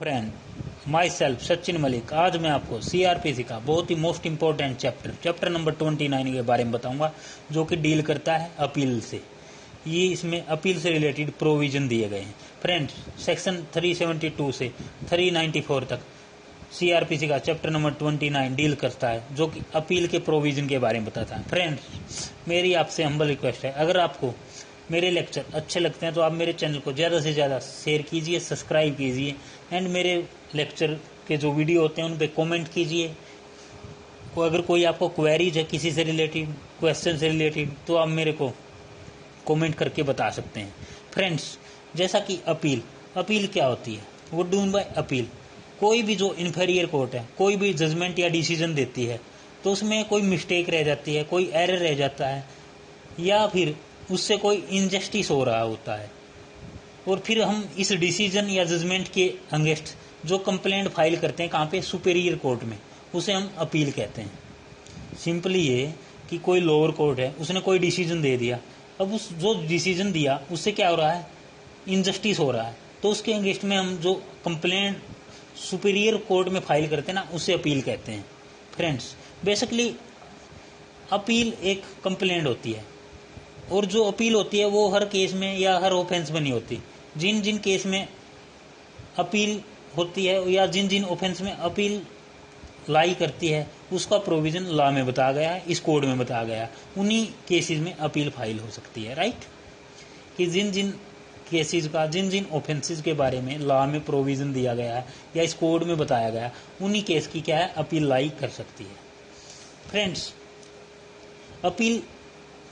Friend, my self Sachin Malik. आज मैं आपको सीआरपीसी का बहुत ही मोस्ट इम्पोर्टेंट चैप्टर नंबर 29 के बारे में बताऊंगा, जो कि डील करता है अपील से। ये इसमें अपील से रिलेटेड प्रोविजन दिए गए हैं। फ्रेंड्स, सेक्शन 372 से 394 तक सीआरपीसी का चैप्टर नंबर 29 डील करता है, जो कि अपील के प्रोविजन के बारे में बताता है। फ्रेंड्स, मेरी आपसे हम्बल रिक्वेस्ट है, अगर आपको मेरे लेक्चर अच्छे लगते हैं तो आप मेरे चैनल को ज़्यादा से ज़्यादा शेयर कीजिए, सब्सक्राइब कीजिए एंड मेरे लेक्चर के जो वीडियो होते हैं उन पे कमेंट कीजिए। अगर कोई आपको क्वेरीज है किसी से रिलेटेड, क्वेश्चन से रिलेटेड, तो आप मेरे को कमेंट करके बता सकते हैं। फ्रेंड्स, जैसा कि अपील क्या होती है, वो डून बाय अपील। कोई भी जो इन्फीरियर कोर्ट है कोई भी जजमेंट या डिसीजन देती है तो उसमें कोई मिस्टेक रह जाती है, कोई एरर रह जाता है, या फिर उससे कोई इनजस्टिस हो रहा होता है, और फिर हम इस डिसीजन या जजमेंट के अगेंस्ट जो कंप्लेंट फाइल करते हैं, कहाँ पे, सुपीरियर कोर्ट में, उसे हम अपील कहते हैं। सिंपली ये कि कोई लोअर कोर्ट है, उसने कोई डिसीजन दे दिया, अब उस जो डिसीजन दिया उससे क्या हो रहा है, इनजस्टिस हो रहा है, तो उसके अगेंस्ट में हम जो कंप्लेंट सुपीरियर कोर्ट में फाइल करते हैं ना, उसे अपील कहते हैं। फ्रेंड्स, बेसिकली अपील एक कंप्लेंट होती है, और जो अपील होती है वो हर केस में या हर ऑफेंस में नहीं होती। जिन जिन केस में अपील होती है या जिन जिन ऑफेंस में अपील लाई करती है, उसका प्रोविजन लॉ में बताया गया है, इस कोड में बताया गया है। उन्हीं केसेस में अपील फाइल हो सकती है, राइट। कि जिन जिन केसेस का, जिन जिन ऑफेंसेस के बारे में लॉ में प्रोविजन दिया गया है या इस कोड में बताया गया है, उन्हीं केस की क्या है, अपील लाई कर सकती है। फ्रेंड्स, अपील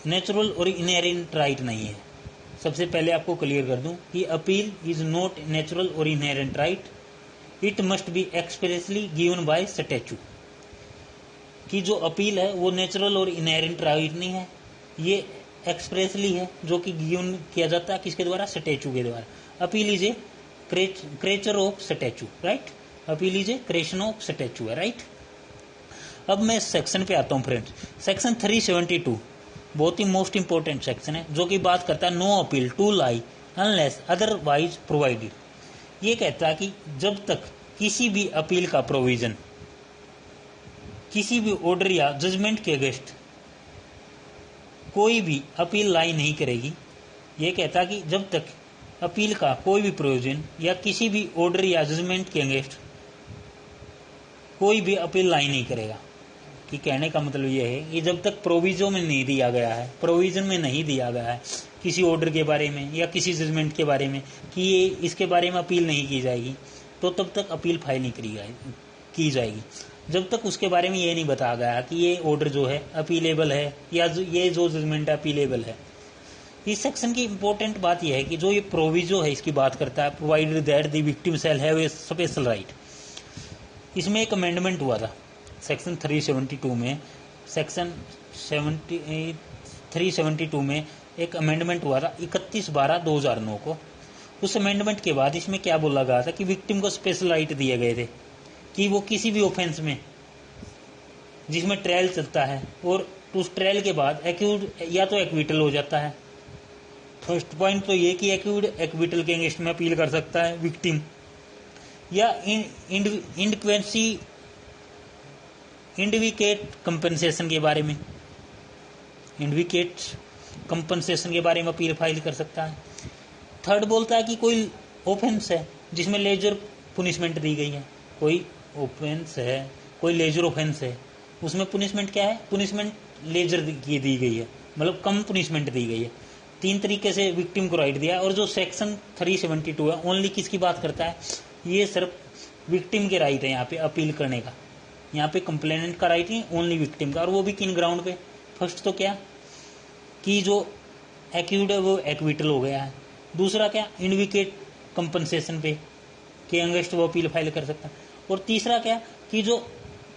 नेचुरल और इनहेरेंट राइट नहीं है। सबसे पहले आपको क्लियर कर दूं कि अपील इज नॉट नेचुरल और inherent right, it must be expressly given by statue. कि जो अपील है वो नेचुरल और इनहेरेंट राइट नहीं है, ये एक्सप्रेसली है, जो कि गिवन किया जाता है किसके द्वारा, स्टैच्यू के द्वारा। Appeal is a creature of statue, right. Appeal is a creation of statue है, राइट। अब मैं सेक्शन पे आता हूँ फ्रेंड्स। सेक्शन 372 बहुत ही मोस्ट इंपॉर्टेंट सेक्शन है, जो कि बात करता है no appeal to lie unless otherwise provided. ये कहता है कि जब तक किसी भी अपील का प्रोविजन किसी भी ऑर्डर या जजमेंट के अगेंस्ट कोई भी अपील लाई नहीं करेगी, ये कहता है कि जब तक अपील का कोई भी प्रोविजन या किसी भी ऑर्डर या जजमेंट के अगेंस्ट कोई भी अपील लाई नहीं करेगा। कि कहने का मतलब यह है कि जब तक प्रोविजन में नहीं दिया गया है किसी ऑर्डर के बारे में या किसी जजमेंट के बारे में कि ये इसके बारे में अपील नहीं की जाएगी, तो तब तक अपील फाइल नहीं की जाएगी। जब तक उसके बारे में ये नहीं बताया गया कि ये ऑर्डर जो है अपीलेबल है या ये जो जजमेंट है अपीलेबल है। इस सेक्शन की इंपॉर्टेंट बात यह है कि जो ये प्रोविजो है इसकी बात करता है, provided that the victim shall have a special right. इसमें एक अमेंडमेंट हुआ था सेक्शन 372 में। सेक्शन 372 में एक अमेंडमेंट हुआ था 31/12/2009 को। उस अमेंडमेंट के बाद इसमें क्या बोला गया था कि विक्टिम को स्पेशल राइट दिए गए थे कि वो किसी भी ऑफेंस में जिसमें ट्रायल चलता है और उस ट्रायल के बाद एक्यूड या तो एक्विटल हो जाता है। फर्स्ट पॉइंट तो ये कि एक्विटल के अगेंस्ट में अपील कर सकता है विक्टिम, या इंडिविकेट कंपनसेशन के बारे में अपील फाइल कर सकता है। थर्ड बोलता है कि कोई ऑफेंस है जिसमें लेजर पुनिशमेंट दी गई है, कोई लेजर ऑफेंस है, उसमें पुनिशमेंट क्या है, पुनिशमेंट लेजर की दी गई है, मतलब कम पुनिशमेंट दी गई है। 3 तरीके से विक्टिम को राइट दिया है। और जो सेक्शन 372 है ओनली किसकी बात करता है, ये सिर्फ विक्टिम के राइट है यहाँ पे अपील करने का। यहाँ पे कंप्लेनेंट का राइट नहीं, ओनली विक्टिम का। और वो भी किन ग्राउंड पे, फर्स्ट तो क्या कि जो एक्यूड है वो एक्विटल हो गया है, दूसरा क्या, इंडिविकेट कंपनसेशन पे के अगेंस्ट वो अपील फाइल कर सकता है, और तीसरा क्या कि जो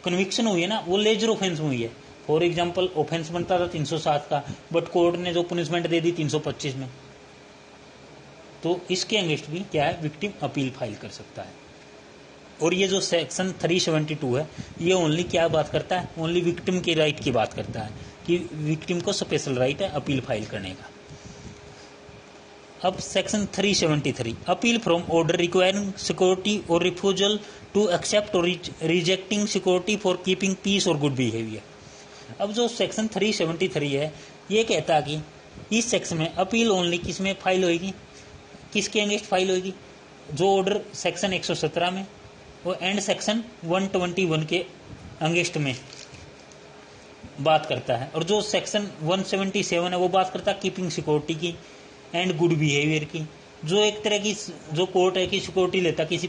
कन्विक्शन हुई है ना वो लेजर ऑफेंस में हुई है। फॉर एग्जांपल ऑफेंस बनता था 307 का, बट कोर्ट ने जो पनिशमेंट दे दी 325 में, तो इसके अगेंस्ट भी क्या है, विक्टिम अपील फाइल कर सकता है। और ये जो सेक्शन 372 है ये ओनली क्या बात करता है, ओनली विक्टिम के राइट की बात करता है कि विक्टिम को स्पेशल राइट है अपील फाइल करने का। अब section 373 appeal from order requiring security और रिफ्यूजल टू एक्सेप्ट और rejecting security for keeping peace और गुड बिहेवियर। अब जो सेक्शन 373 है ये कहता है कि इस सेक्शन में अपील ओनली किस में फाइल होगी, किसके अगेंस्ट फाइल होगी, जो ऑर्डर सेक्शन 117 में और एंड सेक्शन 121 के अगेंस्ट में बात करता है, और जो सेक्शन 177 है वो बात करता है कीपिंग सिक्योरिटी की एंड गुड बिहेवियर की। जो एक तरह की जो कोर्ट है कि सिक्योरिटी लेता किसी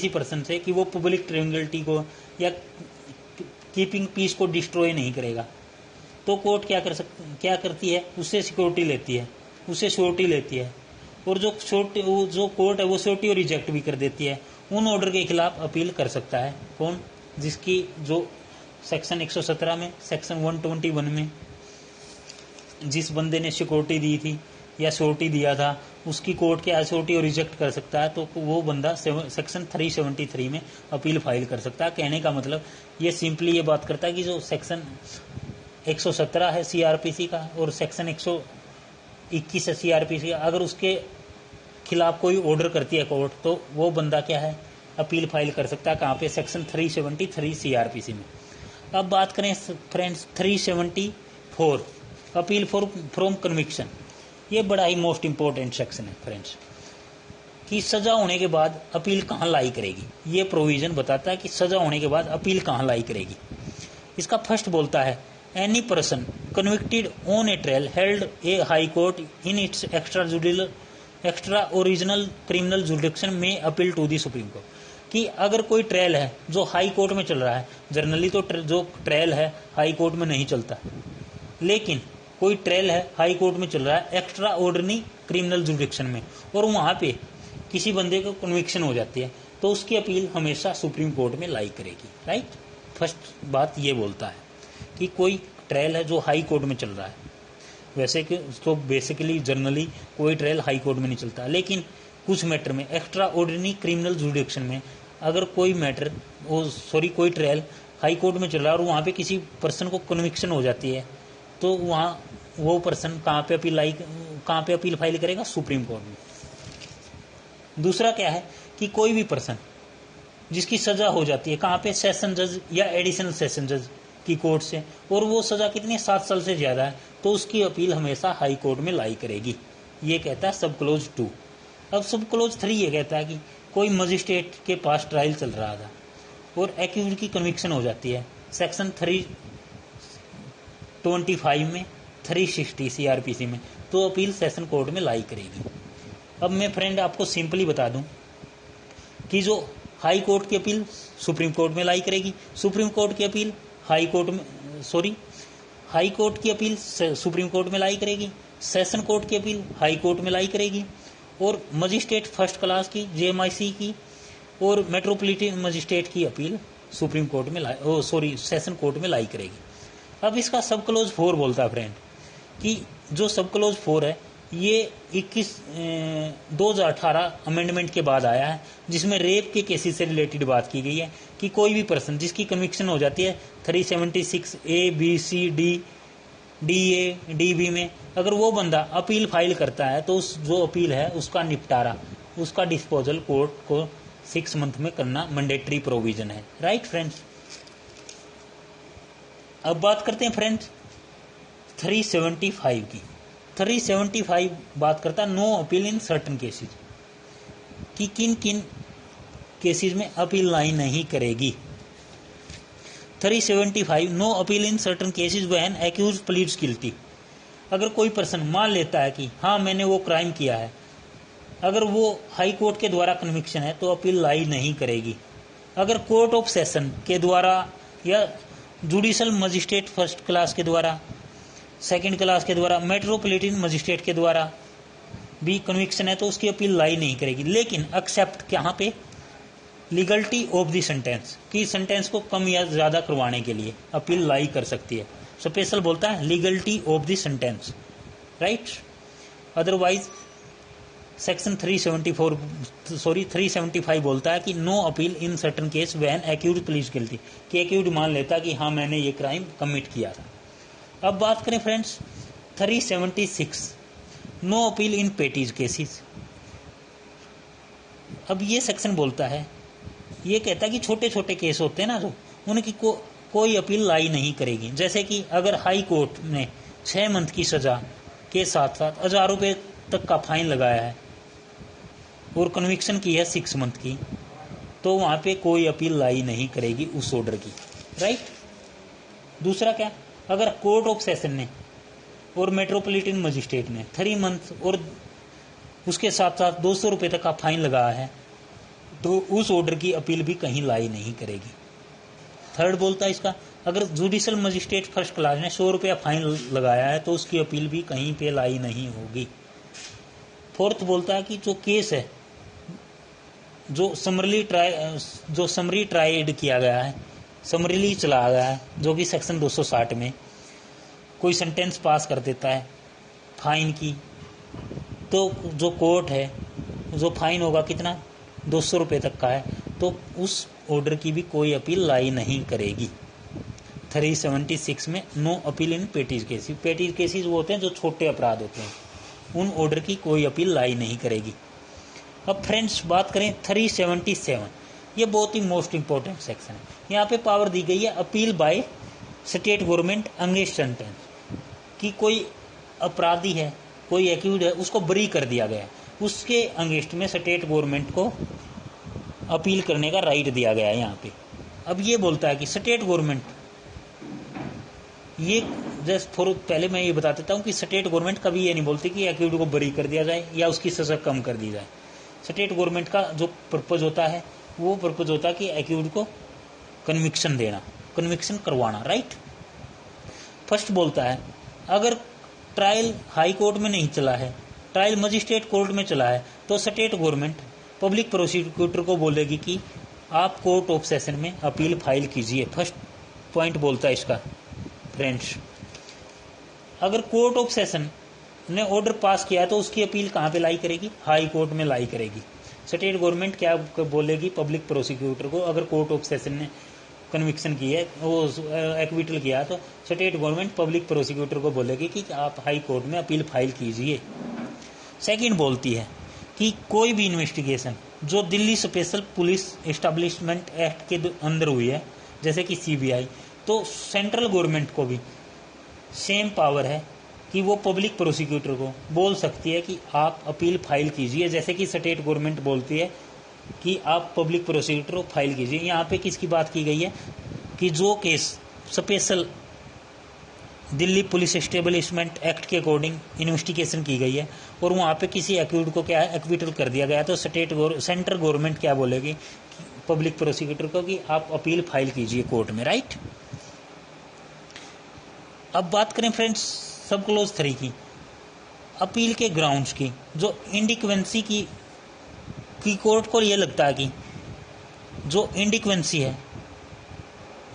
पर्सन से कि वो पब्लिक ट्रैंक्विलिटी को या कीपिंग पीस को डिस्ट्रॉय नहीं करेगा, तो कोर्ट क्या करती है, उससे सिक्योरिटी लेती है, उससे श्योरिटी लेती है, और जो कोर्ट है वो श्योरिटी रिजेक्ट भी कर देती है। उन ऑर्डर के खिलाफ अपील कर सकता है कौन, जिसकी जो सेक्शन 117 में सेक्शन 121 में जिस बंदे ने सिक्योरिटी दी थी या श्योरिटी दिया था उसकी कोर्ट के श्योरिटी और रिजेक्ट कर सकता है, तो वो बंदा सेक्शन 373 में अपील फाइल कर सकता है। कहने का मतलब ये सिंपली ये बात करता है कि जो सेक्शन 117 है सीआरपीसी का और सेक्शन 121 है सीआरपीसी का, अगर उसके खिलाफ कोई ऑर्डर करती है कोर्ट तो वो बंदा क्या है, अपील फाइल कर सकता है। कहाँ पे, सेक्शन 373 सीआरपीसी में। अब बात करें फ्रेंड्स 374 अपील फ्रॉम कन्विक्शन। ये बड़ा ही मोस्ट इंपॉर्टेंट सेक्शन है फ्रेंड्स, कि सजा होने के बाद अपील कहाँ लाई करेगी। ये प्रोविजन बताता है कि सजा होने के बाद अपील कहाँ लाई करेगी। इसका फर्स्ट बोलता है any person convicted on a trial held a high court in its extra original criminal jurisdiction में appeal to the Supreme Court. कि अगर कोई ट्रायल है जो हाई कोर्ट में चल रहा है, जनरली तो जो ट्रायल है हाई कोर्ट में नहीं चलता, लेकिन कोई ट्रायल है हाई कोर्ट में चल रहा है एक्स्ट्रा ऑर्डिनरी क्रिमिनल जुरिडिक्शन में, और वहाँ पे किसी बंदे को कन्विक्शन हो जाती है तो उसकी अपील हमेशा सुप्रीम कोर्ट में लाई करेगी। राइट, फर्स्ट बात ये बोलता है कि कोई ट्रायल है जो हाई कोर्ट में चल रहा है, वैसे कि तो बेसिकली जनरली कोई ट्रायल हाई कोर्ट में नहीं चलता, लेकिन कुछ मैटर में एक्स्ट्रा ऑर्डिनरी क्रिमिनल जुरिडिक्शन में अगर कोई मैटर कोई ट्रायल हाई कोर्ट में चल रहा है और वहाँ पे किसी पर्सन को कन्विक्शन हो जाती है, तो वहाँ वो पर्सन कहाँ पे अपील फाइल करेगा, सुप्रीम कोर्ट में। दूसरा क्या है कि कोई भी पर्सन जिसकी सजा हो जाती है कहाँ पे, सेशन जज या एडिशनल सेशन जज की कोर्ट से, और वो सजा कितनी 7 साल से ज्यादा है, तो उसकी अपील हमेशा हाई कोर्ट में लाई करेगी। ये कहता है सब क्लोज 2। अब सब क्लोज 3 ये कहता है कि कोई मजिस्ट्रेट के पास ट्रायल चल रहा था और एक्यूज की कन्विक्शन हो जाती है सेक्शन 325 में, 360 सीआरपीसी में, तो अपील सेशन कोर्ट में लाई करेगी। अब मैं फ्रेंड आपको सिंपली बता दूं कि जो हाई कोर्ट की अपील सुप्रीम कोर्ट में लाई करेगी, सुप्रीम कोर्ट की अपील हाई कोर्ट की अपील सुप्रीम कोर्ट में लाई करेगी, सेशन कोर्ट की अपील हाई कोर्ट में लाई करेगी, और मजिस्ट्रेट फर्स्ट क्लास की जेएमआईसी की और मेट्रोपॉलिटन मजिस्ट्रेट की अपील सुप्रीम कोर्ट में सेशन कोर्ट में लाई करेगी। अब इसका सब क्लोज 4 बोलता है फ्रेंड कि जो सब क्लोज 4 है ये 2018 अमेंडमेंट के बाद आया है, जिसमें रेप के केसेस से रिलेटेड बात की गई है कि कोई भी पर्सन जिसकी कन्विक्शन हो जाती है 376 A B C D DA DB में, अगर वो बंदा अपील फाइल करता है तो उस जो अपील है उसका निपटारा, उसका डिस्पोजल कोर्ट को 6 मंथ में करना मैंडेटरी प्रोविजन है। राइट फ्रेंड्स, अब बात करते हैं फ्रेंड्स 375 की। 375 बात करता है no appeal in certain cases, कि किन किन केसेस में अपील लाई नहीं करेगी। 375 no appeal in certain cases when accused pleads guilty. अगर कोई पर्सन मान लेता है कि हाँ मैंने वो क्राइम किया है, अगर वो हाई कोर्ट के द्वारा कन्विक्शन है तो अपील लाई नहीं करेगी। अगर कोर्ट ऑफ सेशन के द्वारा या जुडिशल मजिस्ट्रेट फर्स्ट क्लास के द्वारा, सेकंड क्लास के द्वारा, मेट्रोपॉलिटन मजिस्ट्रेट के द्वारा भी कन्विक्शन है तो उसकी अपील लाई नहीं करेगी। लेकिन एक्सेप्ट यहाँ पे लीगलिटी ऑफ द सेंटेंस, कि सेंटेंस को कम या ज्यादा करवाने के लिए अपील लाई कर सकती है। स्पेशल बोलता है legality of the sentence. Right, otherwise section 375 बोलता है कि no appeal in certain case when accused pleads guilty, कि एक्यूज्ड मान लेता कि हाँ मैंने ये क्राइम कमिट किया था। अब बात करें friends 376 no appeal in petty cases. अब ये सेक्शन बोलता है, ये कहता है कि छोटे छोटे केस होते हैं ना, जो उनकी कोई अपील लाई नहीं करेगी। जैसे कि अगर हाई कोर्ट ने 6 मंथ की सजा के साथ साथ 1000 रुपये तक का फाइन लगाया है और कन्विक्शन की है 6 मंथ की, तो वहाँ पे कोई अपील लाई नहीं करेगी उस ऑर्डर की, राइट। दूसरा क्या, अगर कोर्ट ऑफ सेशन ने और मेट्रोपॉलिटन मजिस्ट्रेट ने 3 मंथ और उसके साथ साथ 200 रुपये तक का फाइन लगाया है, तो उस ऑर्डर की अपील भी कहीं लाई नहीं करेगी। थर्ड बोलता है इसका, अगर जुडिशल मजिस्ट्रेट फर्स्ट क्लास ने 100 रुपया फाइन लगाया है तो उसकी अपील भी कहीं पे लाई नहीं होगी। फोर्थ बोलता है कि जो केस है जो समरी ट्राइड किया गया है, समरीली चलाया गया है, जो कि सेक्शन 260 में कोई सेंटेंस पास कर देता है फाइन की, तो जो कोर्ट है जो फाइन होगा कितना 200 रुपये तक का है, तो उस ऑर्डर की भी कोई अपील लाई नहीं करेगी। 376 में no appeal in petty cases. Petty cases वो होते हैं जो छोटे अपराध होते हैं, उन ऑर्डर की कोई अपील लाई नहीं करेगी। अब फ्रेंड्स बात करें 377, ये बहुत ही मोस्ट इंपॉर्टेंट सेक्शन है। यहाँ पे पावर दी गई है appeal by state government against sentence, कि कोई अपराधी है, कोई एक्यूज है, उसको बरी कर दिया गया है, उसके अगेंस्ट में स्टेट गवर्नमेंट को अपील करने का राइट दिया गया है यहाँ पे। अब ये बोलता है कि स्टेट गवर्नमेंट, ये जस्ट पहले मैं ये बता देता हूँ कि स्टेट गवर्नमेंट कभी ये नहीं बोलती कि एक्यूज को बरी कर दिया जाए या उसकी सजा कम कर दी जाए। स्टेट गवर्नमेंट का जो पर्पज होता है वो पर्पज होता है कि एक्यूज को कन्विक्शन देना, कन्विक्शन करवाना, राइट। फर्स्ट बोलता है अगर ट्रायल हाई कोर्ट में नहीं चला है, ट्रायल मजिस्ट्रेट कोर्ट में चला है, तो स्टेट गवर्नमेंट पब्लिक प्रोसिक्यूटर को बोलेगी कि आप कोर्ट ऑफ सेशन में अपील फाइल कीजिए। फर्स्ट पॉइंट बोलता है इसका फ्रेंड्स। अगर कोर्ट ऑफ सेशन ने ऑर्डर पास किया है तो उसकी अपील कहाँ पे लाई करेगी, हाई कोर्ट में लाई करेगी। स्टेट गवर्नमेंट क्या बोलेगी पब्लिक प्रोसिक्यूटर को, अगर कोर्ट ऑफ सेशन ने कन्विक्शन की है, वो एक्विटल किया, तो स्टेट गवर्नमेंट पब्लिक प्रोसिक्यूटर को बोलेगी कि आप हाई कोर्ट में अपील फाइल कीजिए। सेकंड बोलती है कि कोई भी इन्वेस्टिगेशन जो Delhi special police establishment act के अंदर हुई है, जैसे कि सीबीआई, तो सेंट्रल गवर्नमेंट को भी सेम पावर है कि वो पब्लिक प्रोसिक्यूटर को बोल सकती है कि आप अपील फाइल कीजिए, जैसे कि स्टेट गवर्नमेंट बोलती है कि आप पब्लिक प्रोसिक्यूटर को फाइल कीजिए। यहाँ पे किसकी बात की गई है कि जो case special Delhi police establishment act के अकॉर्डिंग इन्वेस्टिगेशन की गई है और वहाँ पे किसी एक्यूज को क्या है एक्विटल कर दिया गया, तो सेंट्रल गवर्नमेंट क्या बोलेगी पब्लिक प्रोसिक्यूटर को कि आप अपील फाइल कीजिए कोर्ट में, राइट। अब बात करें फ्रेंड्स सब क्लोज 3 की, अपील के ग्राउंड्स की। जो इंडिक्वेंसी की कोर्ट को ये लगता है कि जो इंडिक्वेंसी है,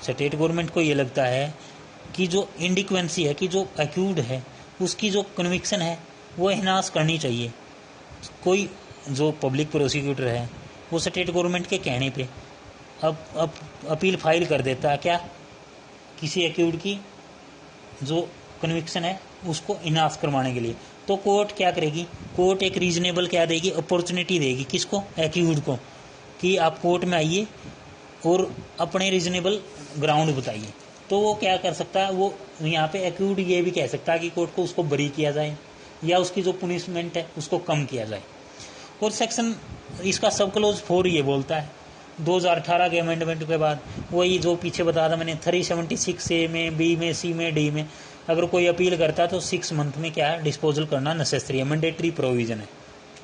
स्टेट गवर्नमेंट को ये लगता है कि जो इंडिक्वेंसी है, कि जो एक्यूज है उसकी जो कन्विक्शन है वो इनहांस करनी चाहिए। कोई जो पब्लिक प्रोसिक्यूटर है वो स्टेट गवर्नमेंट के कहने पे अब अपील फाइल कर देता है क्या, किसी एक्यूज की जो कन्विक्शन है उसको इनहांस करवाने के लिए, तो कोर्ट क्या करेगी, कोर्ट एक रीजनेबल क्या देगी, अपॉर्चुनिटी देगी किसको, एक्यूज को, कि आप कोर्ट में आइए और अपने रीजनेबल ग्राउंड बताइए। तो वो क्या कर सकता है, वो यहाँ पे एक्यूज ये भी कह सकता है कि कोर्ट को उसको बरी किया जाए या उसकी जो पनिशमेंट है उसको कम किया जाए। और सेक्शन इसका सब क्लोज 4 ये बोलता है 2018 के अमेंडमेंट के बाद, वही जो पीछे बताया था मैंने 376 ए में, बी में, सी में, डी में, अगर कोई अपील करता है तो 6 मंथ में क्या है डिस्पोजल करना नेसेसरी है, मैंडेटरी प्रोविजन है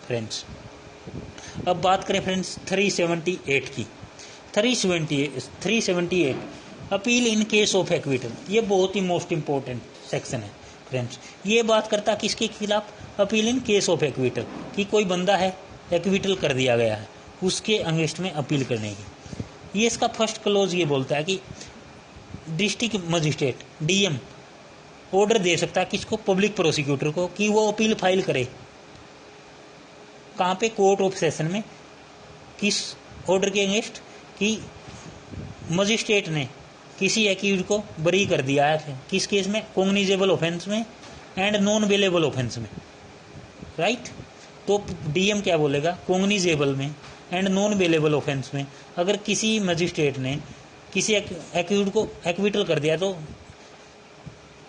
फ्रेंड्स। अब बात करें फ्रेंड्स 378 की। 378 appeal in case of acquittal, ये बहुत ही मोस्ट इंपॉर्टेंट सेक्शन है फ्रेंड्स। ये बात करता है किसके खिलाफ, appeal in case of acquittal, कि कोई बंदा है एक्विटल कर दिया गया है उसके अगेंस्ट में अपील करने की। ये इसका फर्स्ट क्लोज ये बोलता है कि डिस्ट्रिक्ट मजिस्ट्रेट डीएम ऑर्डर दे सकता है किसको, पब्लिक प्रोसिक्यूटर को, कि वो अपील फाइल करे कहाँ पे, कोर्ट ऑफ सेशन में। किस ऑर्डर के अगेंस्ट, कि मजिस्ट्रेट ने किसी एक्यूज को बरी कर दिया है, किस केस में, कॉग्निजेबल ऑफेंस में एंड नॉन बेलेबल ऑफेंस में। राइट। तो डीएम क्या बोलेगा, कोग्निजेबल में एंड नॉन अवेलेबल ऑफेंस में अगर किसी मजिस्ट्रेट ने किसी एक्यूज को एक्विटल कर दिया तो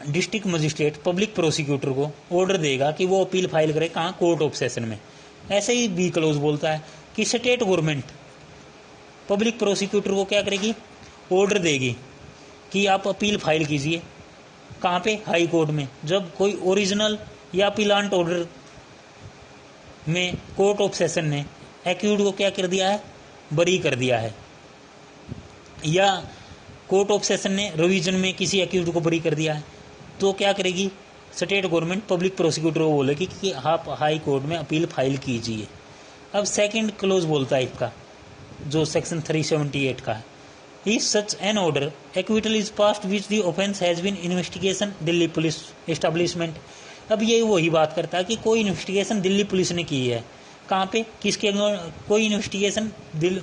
डिस्ट्रिक्ट मजिस्ट्रेट पब्लिक प्रोसिक्यूटर को ऑर्डर देगा कि वो अपील फाइल करे, कहाँ, कोर्ट ऑफ सेशन में। ऐसे ही बी क्लोज बोलता है कि स्टेट गवर्नमेंट पब्लिक प्रोसिक्यूटर को क्या करेगी, ऑर्डर देगी कि आप अपील फाइल कीजिए, कहाँ पे, हाई कोर्ट में। जब कोई ओरिजिनल या अपीलांट ऑर्डर में कोर्ट ऑफ सेशन ने एक्यूज को क्या कर दिया है, बरी कर दिया है, या कोर्ट ऑफ सेशन ने रिवीजन में किसी एक्यूज को बरी कर दिया है, तो क्या करेगी स्टेट गवर्नमेंट पब्लिक प्रोसिक्यूटर को बोलेगी कि आप हाई कोर्ट में अपील फाइल कीजिए। अब सेकंड क्लोज बोलता है इसका, जो सेक्शन 378 का है, if such an order acquittal is passed which the offence has been investigation Delhi police establishment. अब ये वही बात करता है कि कोई इन्वेस्टिगेशन दिल्ली पुलिस ने की है, कहाँ पे, किसके, कोई इन्वेस्टिगेशन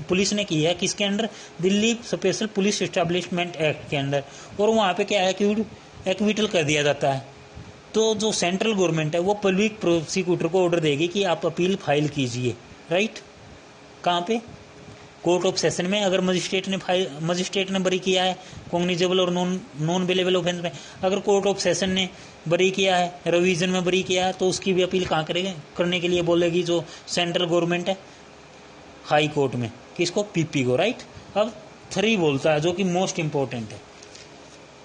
पुलिस ने की है किसके under, Delhi special police establishment act के अंदर, और वहाँ पे क्या है, एक्विटल कर दिया जाता है। तो जो सेंट्रल गवर्नमेंट है वो पब्लिक प्रोसिक्यूटर को ऑर्डर देगी कि आप अपील फाइल कीजिए, राइट। कहाँ पे, कोर्ट ऑफ सेशन में। अगर मजिस्ट्रेट ने बरी किया है कॉग्निजेबल और नॉन अवेलेबल ऑफेंस में, अगर कोर्ट ऑफ सेशन ने बरी किया है, रिवीजन में बरी किया है, तो उसकी भी अपील कहाँ करेंगे, करने के लिए बोलेगी जो सेंट्रल गवर्नमेंट है, हाई कोर्ट में। किसको, पीपी को, राइट। अब 3 बोलता है जो कि मोस्ट इंपॉर्टेंट है।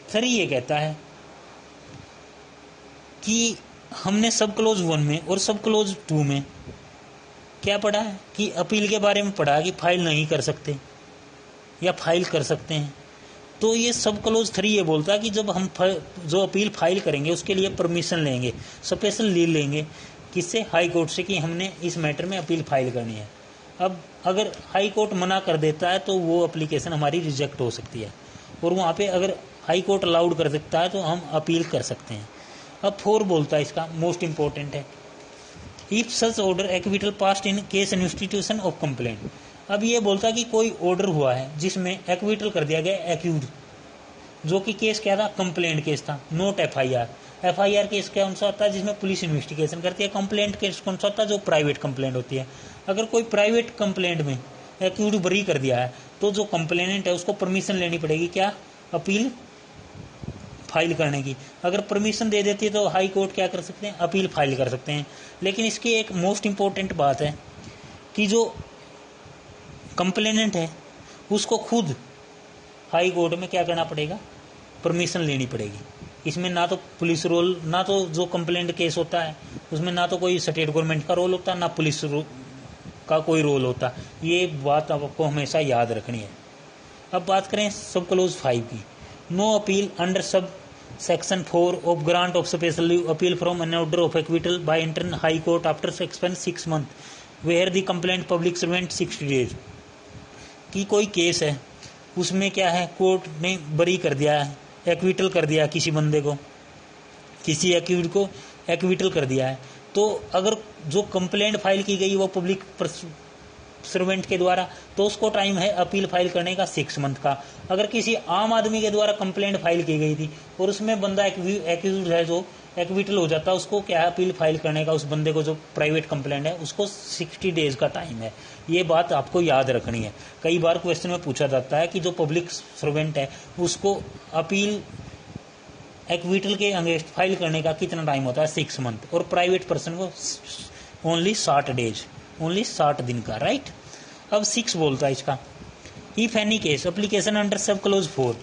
3 ये कहता है कि हमने सब क्लोज 1 में और सब क्लोज 2 में क्या पढ़ा है कि अपील के बारे में पढ़ा कि फाइल नहीं कर सकते या फाइल कर सकते हैं। तो ये सब क्लोज 3 ये बोलता है कि जब हम जो अपील फाइल करेंगे उसके लिए परमिशन लेंगे, स्पेशल लीव लेंगे, किससे, हाई कोर्ट से, कि हमने इस मैटर में अपील फाइल करनी है। अब अगर हाई कोर्ट मना कर देता है तो वो एप्लीकेशन हमारी रिजेक्ट हो सकती है, और वहाँ पे अगर हाई कोर्ट अलाउड कर सकता है तो हम अपील कर सकते हैं। अब 4 बोलता है, इसका मोस्ट इंपॉर्टेंट है, if such order acquittal past in case institution of complaint. अब ये बोलता है कि कोई ऑर्डर हुआ है जिसमें एक्विटल कर दिया गया एक्यूज, जो कि केस क्या था, कंप्लेंट केस था, नोट एफआईआर। एफआईआर केस कौन सा होता है, जिसमें पुलिस इन्वेस्टिगेशन करती है। कंप्लेंट केस कौन सा होता है, जो प्राइवेट कंप्लेंट होती है। अगर कोई प्राइवेट कंप्लेंट में एक्यूज बरी कर दिया है तो जो कंप्लेनेंट है उसको परमिशन लेनी पड़ेगी, क्या, अपील फाइल करने की। अगर परमिशन दे देती है तो हाई कोर्ट क्या कर सकते हैं, अपील फाइल कर सकते हैं। लेकिन इसकी एक मोस्ट इंपॉर्टेंट बात है कि जो कंप्लेनेंट है उसको खुद हाई कोर्ट में क्या करना पड़ेगा, परमिशन लेनी पड़ेगी। इसमें ना तो पुलिस रोल, ना तो जो कंप्लेंट केस होता है उसमें ना तो कोई स्टेट गवर्नमेंट का रोल होता, ना पुलिस का कोई रोल होता। ये बात आपको हमेशा याद रखनी है। अब बात करें सब क्लोज 5 की, no appeal under sub section 4 of grant of special leave appeal from an order of acquittal by intern high court after suspense 6 month where the complaint public servant 60 days. कि कोई केस है उसमें क्या है, court ने बरी कर दिया है, एक्विटल कर दिया किसी बंदे को, किसी एक्यूज को एक्विटल कर दिया है, तो अगर जो कंप्लेंट फाइल की गई वो पब्लिक सर्वेंट के द्वारा, तो उसको टाइम है अपील फाइल करने का 6 मंथ का। अगर किसी आम आदमी के द्वारा कंप्लेंट फाइल की गई थी और उसमें बंदा एक्यूज है जो एक्विटल हो जाता है, उसको क्या है, अपील फाइल करने का, उस बंदे को जो प्राइवेट कंप्लेंट है उसको 60 डेज का टाइम है। ये बात आपको याद रखनी है। कई बार क्वेश्चन में पूछा जाता है कि जो पब्लिक सर्वेंट है उसको अपील एक्विटल के अगेंस्ट फाइल करने का कितना टाइम होता है, 6 मंथ, और प्राइवेट पर्सन को ओनली 60 डेज, ओनली 60 दिन का, राइट। अब 6 बोलता है इसका, if any case application under sub close 4,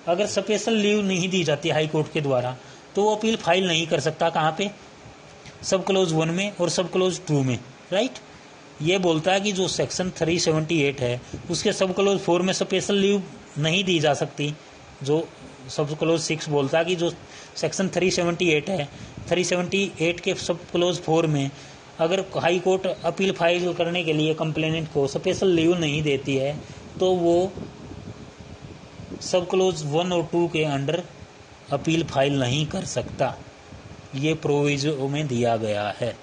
अगर स्पेशल लीव नहीं दी जाती हाई कोर्ट के द्वारा तो वो अपील फाइल नहीं कर सकता, कहाँ पे, सब क्लोज 1 में और सब क्लोज 2 में, राइट। ये बोलता है कि जो सेक्शन 378 है उसके सब क्लोज 4 में स्पेशल लीव नहीं दी जा सकती। जो सब क्लोज 6 बोलता है कि जो सेक्शन 378 है, 378 के सब क्लोज 4 में अगर हाई कोर्ट अपील फाइल करने के लिए कंप्लेनेंट को स्पेशल लीव नहीं देती है तो वो सब क्लोज 1 और 2 के अंडर अपील फाइल नहीं कर सकता। ये प्रोविजन में दिया गया है।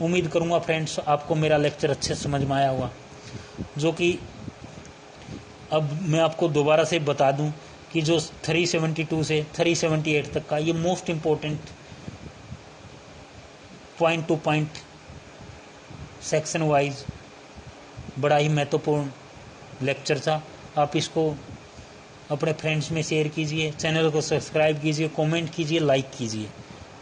उम्मीद करूंगा फ्रेंड्स आपको मेरा लेक्चर अच्छे समझ में आया हुआ, जो कि अब मैं आपको दोबारा से बता दूं कि जो 372 से 378 तक का ये most important point two point section wise बड़ा ही महत्वपूर्ण लेक्चर था। आप इसको अपने फ्रेंड्स में शेयर कीजिए, चैनल को सब्सक्राइब कीजिए, कमेंट कीजिए, लाइक कीजिए।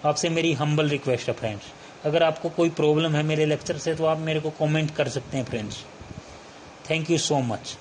आपसे मेरी हम्बल रिक्वेस्ट है फ्रेंड्स। अगर आपको कोई प्रॉब्लम है मेरे लेक्चर से तो आप मेरे को कमेंट कर सकते हैं friends. Thank you so much.